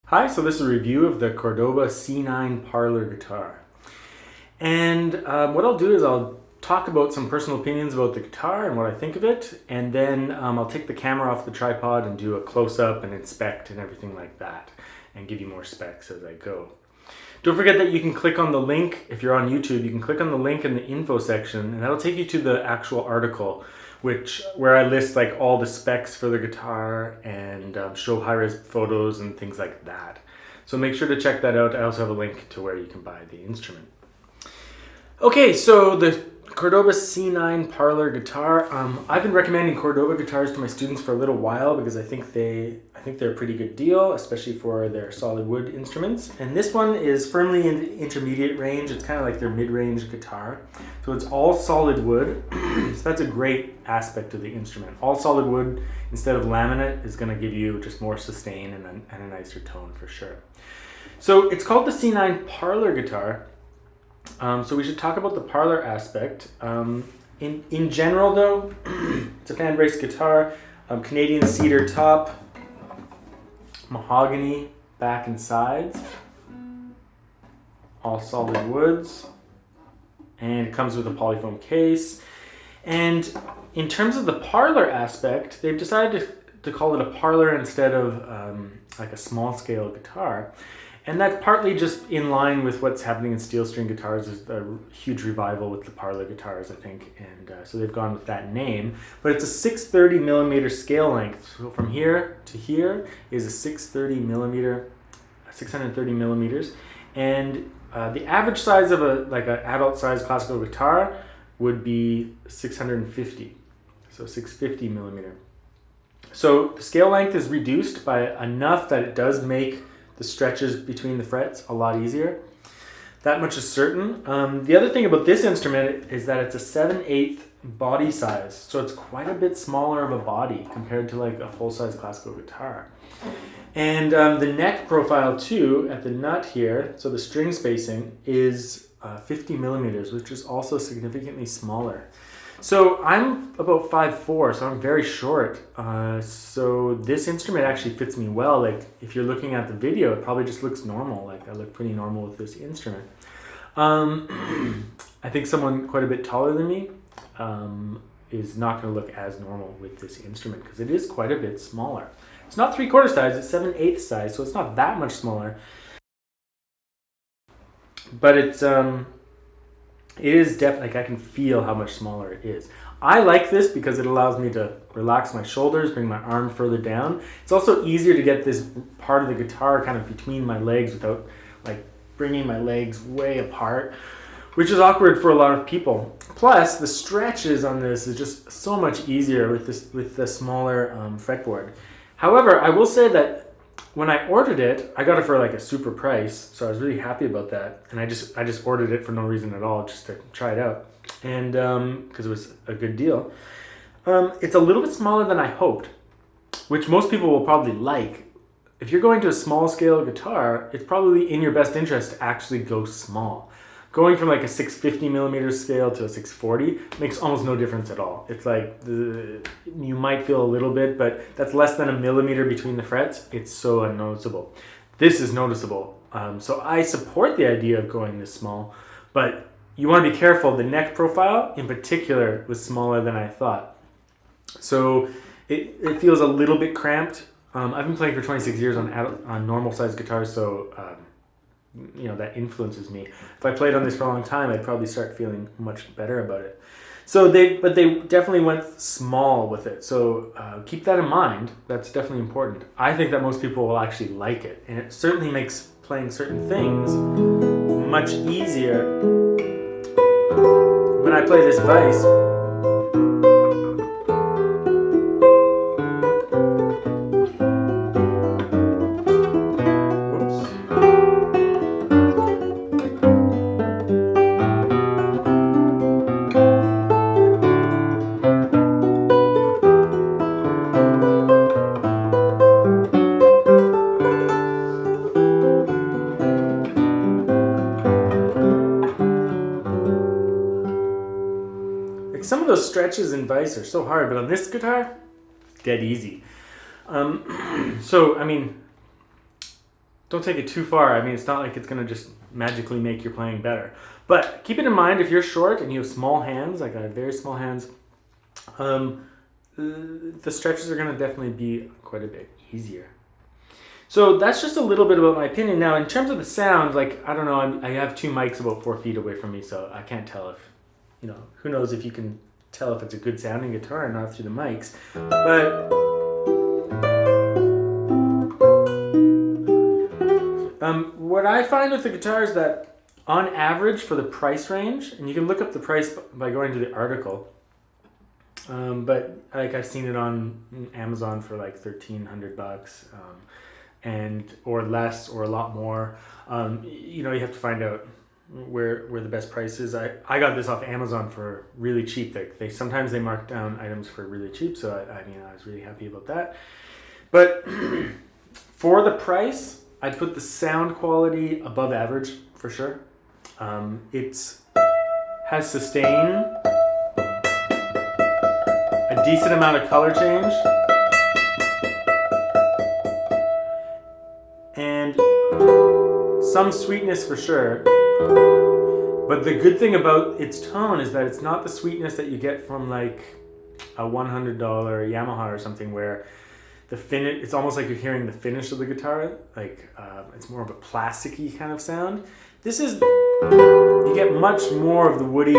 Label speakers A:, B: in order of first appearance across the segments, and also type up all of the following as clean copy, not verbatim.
A: Hi, so this is a review of the Cordoba C9 Parlor guitar. And what I'll do is I'll talk about some personal opinions about the guitar and what I think of it, and then I'll take the camera off the tripod and do a close-up and inspect and everything like that, and give you more specs as I go. Don't forget that you can click on the link, if you're on YouTube, you can click on the link in the info section, and that'll take you to the actual article, where I list like all the specs for the guitar and show high-res photos and things like that. So make sure to check that out. I also have a link to where you can buy the instrument. Okay, so the Cordoba C9 Parlor guitar. I've been recommending Cordoba guitars to my students for a little while because I think they're a pretty good deal, especially for their solid wood instruments. And this one is firmly in the intermediate range. It's kind of like their mid-range guitar. So it's all solid wood. So that's a great aspect of the instrument. All solid wood instead of laminate is going to give you just more sustain and a nicer tone for sure. So it's called the C9 Parlor guitar. So we should talk about the parlor aspect. In general though, it's a fan-braced guitar, Canadian cedar top, mahogany back and sides, all solid woods, and it comes with a polyfoam case. And in terms of the parlor aspect, they've decided to call it a parlor instead of like a small scale guitar. And that's partly just in line with what's happening in steel string guitars. There's a huge revival with the parlor guitars, I think, and so they've gone with that name. But it's a 630 millimeter scale length. So from here to here is a 630 millimeter, 630 millimeters, and the average size of an adult size classical guitar would be 650, so 650 millimeter. So the scale length is reduced by enough that it does make the stretches between the frets a lot easier. That much is certain. The other thing about this instrument is that it's a 7/8 body size, so it's quite a bit smaller of a body compared to like a full-size classical guitar. And the neck profile too, at the nut here, so the string spacing is 50 millimeters, which is also significantly smaller. So I'm about 5'4", so I'm very short. So this instrument actually fits me well. Like if you're looking at the video, it probably just looks normal. Like I look pretty normal with this instrument. I think someone quite a bit taller than me is not going to look as normal with this instrument because it is quite a bit smaller. It's not 3/4 size, it's 7/8 size, so it's not that much smaller. But it is definitely, like I can feel how much smaller it is. I like this because it allows me to relax my shoulders, bring my arm further down. It's also easier to get this part of the guitar kind of between my legs without like bringing my legs way apart, which is awkward for a lot of people. Plus, the stretches on this is just so much easier with the smaller fretboard. However, I will say that when I ordered it, I got it for like a super price, so I was really happy about that. And I just ordered it for no reason at all, just to try it out, and because it was a good deal. It's a little bit smaller than I hoped, which most people will probably like. If you're going to a small scale guitar, it's probably in your best interest to actually go small. Going from like a 650 millimeter scale to a 640 makes almost no difference at all. It's like you might feel a little bit, but that's less than a millimeter between the frets. It's so unnoticeable. This is noticeable. So I support the idea of going this small, but you want to be careful. The neck profile in particular was smaller than I thought. So it feels a little bit cramped. I've been playing for 26 years on normal size guitars, so that influences me. If I played on this for a long time, I'd probably start feeling much better about it. So they definitely went small with it. So keep that in mind. That's definitely important. I think that most people will actually like it, and it certainly makes playing certain things much easier. When I play this Vice, some of those stretches in Vice are so hard, but on this guitar, it's dead easy. So, I mean, don't take it too far. I mean, it's not like it's going to just magically make your playing better. But keep it in mind, if you're short and you have small hands, like I have very small hands, the stretches are going to definitely be quite a bit easier. So that's just a little bit about my opinion. Now, in terms of the sound, like, I don't know, I have two mics about 4 feet away from me, so I can't tell if, who knows if you can tell if it's a good sounding guitar or not through the mics. But what I find with the guitar is that on average for the price range, and you can look up the price by going to the article, but like I've seen it on Amazon for like $1,300, and or less or a lot more. You have to find out where the best price is. I got this off Amazon for really cheap. They sometimes they mark down items for really cheap, so I was really happy about that. But for the price, I'd put the sound quality above average for sure. It has sustain, a decent amount of color change, and some sweetness for sure. But the good thing about its tone is that it's not the sweetness that you get from like a $100 Yamaha or something, where the finish, it's almost like you're hearing the finish of the guitar. Like it's more of a plasticky kind of sound. This is, you get much more of the woody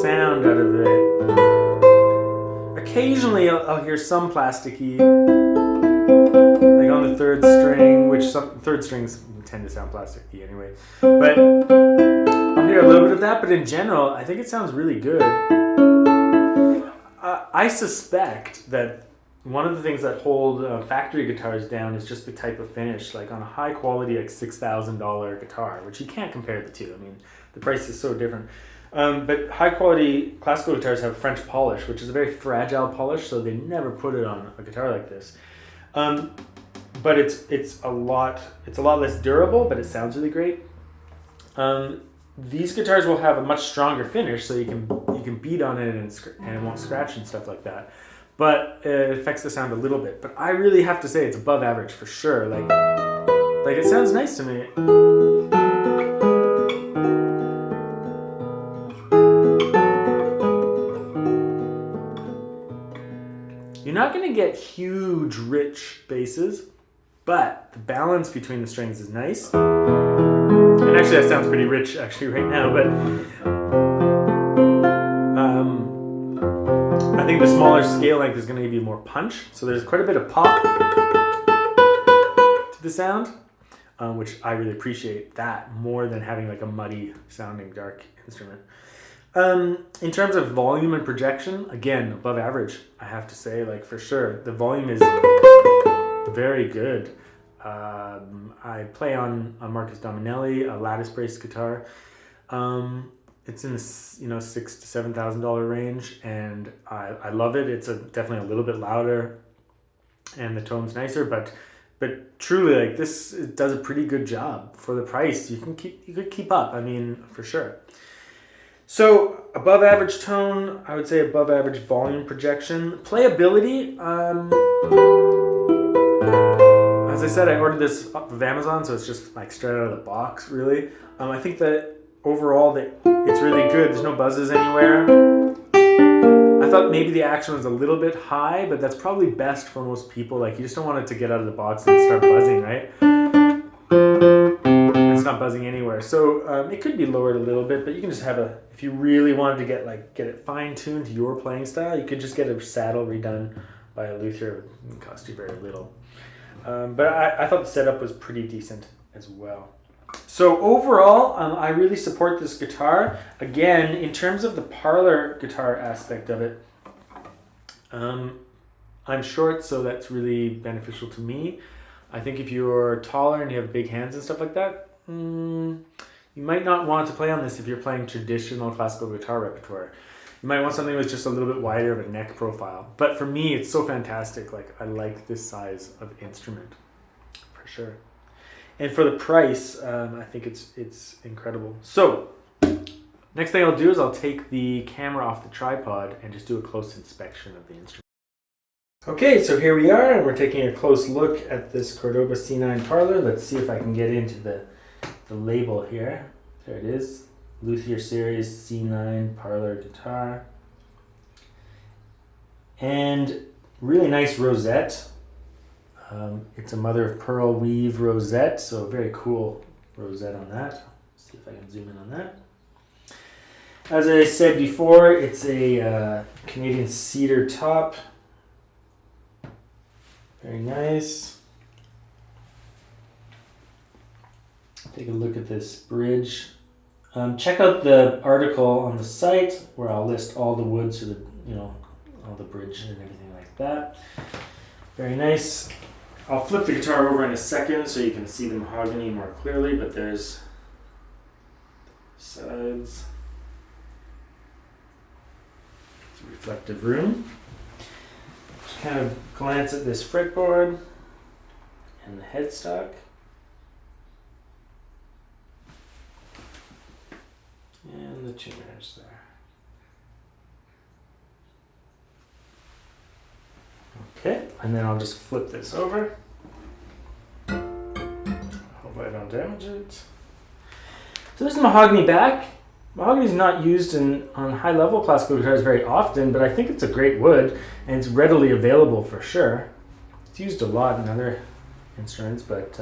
A: sound out of it. Occasionally I'll hear some plasticky, like on the third string, which some third strings tend to sound plasticky anyway. But I'll hear a little bit of that, but in general, I think it sounds really good. I suspect that one of the things that hold factory guitars down is just the type of finish. Like on a high quality, like $6,000 guitar, which you can't compare the two. I mean, the price is so different. But high quality classical guitars have French polish, which is a very fragile polish, so they never put it on a guitar like this. But it's a lot less durable, but it sounds really great. These guitars will have a much stronger finish, so you can beat on it and it won't scratch and stuff like that. But it affects the sound a little bit. But I really have to say it's above average for sure. Like it sounds nice to me. You're not going to get huge, rich basses, but the balance between the strings is nice. And actually that sounds pretty rich actually right now, but I think the smaller scale length is going to give you more punch. So there's quite a bit of pop to the sound, which I really appreciate that more than having like a muddy sounding dark instrument. In terms of volume and projection, again, above average, I have to say, like for sure. The volume is very good. I play on Marcus Dominelli, a lattice braced guitar. It's in the $6,000 to $7,000 range, and I love it. It's definitely a little bit louder, and the tone's nicer. But truly, like this, it does a pretty good job for the price. You could keep up. I mean, for sure. So above average tone, I would say above average volume projection. Playability. As I said, I ordered this off of Amazon, so it's just like straight out of the box, really. I think that overall that it's really good. There's no buzzes anywhere. I thought maybe the action was a little bit high, but that's probably best for most people. Like you just don't want it to get out of the box and start buzzing, right? It's not buzzing anywhere. So it could be lowered a little bit, but you can just have if you really wanted to get it fine-tuned to your playing style, you could just get a saddle redone by a luthier. It would cost you very little. But I thought the setup was pretty decent as well. So overall, I really support this guitar. Again, in terms of the parlor guitar aspect of it, I'm short, so that's really beneficial to me. I think if you're taller and you have big hands and stuff like that, you might not want to play on this if you're playing traditional classical guitar repertoire. You might want something with just a little bit wider of a neck profile. But for me, it's so fantastic. Like I like this size of instrument, for sure. And for the price, I think it's incredible. So next thing I'll do is I'll take the camera off the tripod and just do a close inspection of the instrument. Okay, so here we are, and we're taking a close look at this Cordoba C9 Parlor. Let's see if I can get into the label here. There it is, Luthier Series C9 Parlor guitar. And really nice rosette. It's a mother of pearl weave rosette, so a very cool rosette on that. Let's see if I can zoom in on that. As I said before, it's a Canadian cedar top. Very nice. Take a look at this bridge. Check out the article on the site where I'll list all the woods, so all the bridge and everything like that. Very nice. I'll flip the guitar over in a second so you can see the mahogany more clearly, but there's sides. It's a reflective room. Just kind of glance at this fretboard and the headstock. And the tuners there. Okay, and then I'll just flip this over. Hope I don't damage it. So there's the mahogany back. Mahogany is not used on high-level classical guitars very often, but I think it's a great wood, and it's readily available for sure. It's used a lot in other instruments, but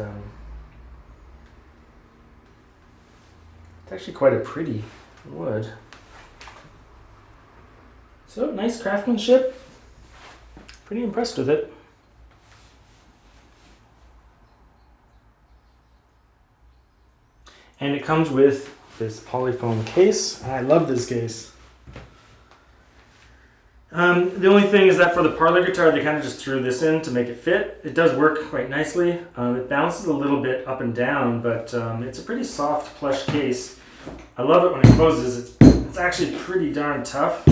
A: it's actually quite a pretty wood. So nice craftsmanship. Pretty impressed with it. And it comes with this polyfoam case. I love this case. The only thing is that for the Parlor guitar, they kind of just threw this in to make it fit. It does work quite nicely. It bounces a little bit up and down, but it's a pretty soft plush case. I love it when it closes. It's actually pretty darn tough.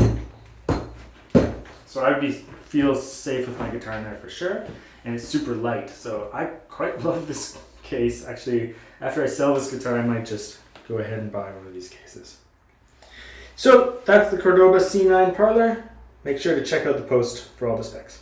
A: So I'd feel safe with my guitar in there for sure. And it's super light, so I quite love this case. Actually, after I sell this guitar, I might just go ahead and buy one of these cases. So that's the Cordoba C9 Parlor. Make sure to check out the post for all the specs.